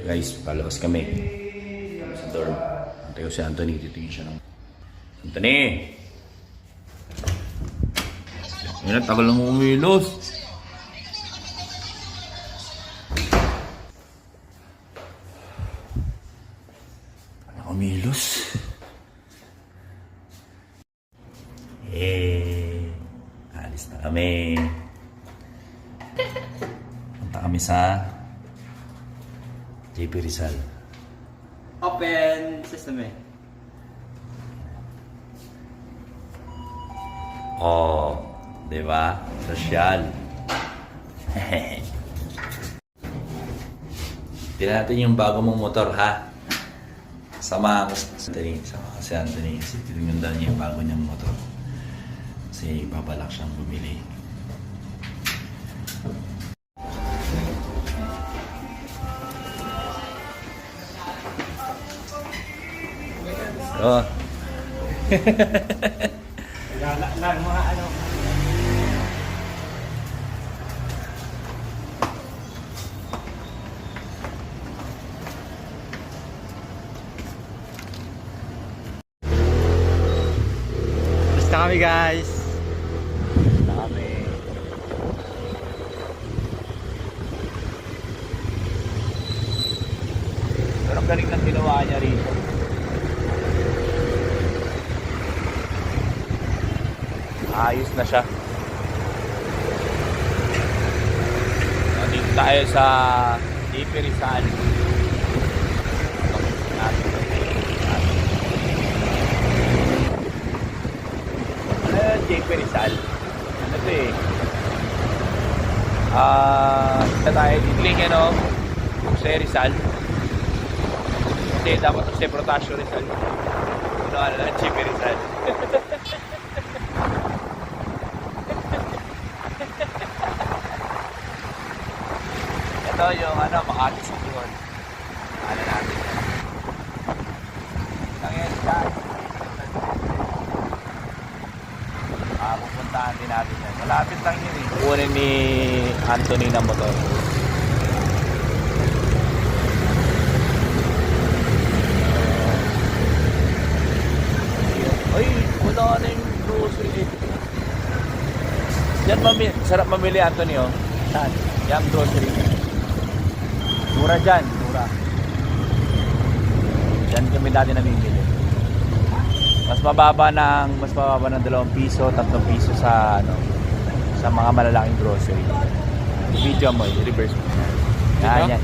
Guys, palabas kami. Sa dorm. Antay ko si Anthony. Titingin siya ng... Anthony! Yan, tagal lang umilos. Umilos. Alis na kami. Punta kami sa JP Rizal. Open system eh. Oh, di ba? Sosyal. Tignan natin yung bago mong motor, ha? Sama ko si Anthony. Kasi tinignan niya yung bago niyang motor. Kasi babalak siyang bumili. Oh. Lang mga ano. Basta kami guys. Basta kami. Pero ang galing ng ginawa niya rito. Ayos na siya. Dito tayo sa JP Rizal. JP Rizal. Ano ito eh? Kita tayo dito no? Jose Rizal. Hindi, dapat Jose Protasio Rizal. Ano lang, JP Rizal. Ito yung Makati City Hall. Ano natin yan. Ngayon guys. Pupuntahan din natin yan. Malapit lang yun eh. Kunin ni Anthony ng motor. Ay, wala na yung grocery eh. Diyan sarap mamili, Anthony, oh. Saan? Yung grocery. Mura dyan, mura. Dyan kami dati namimili. Mas mababa ng 2 piso, 3 piso sa sa mga malalaking grocery. Video mo, i-reverse mo. Yan, yan.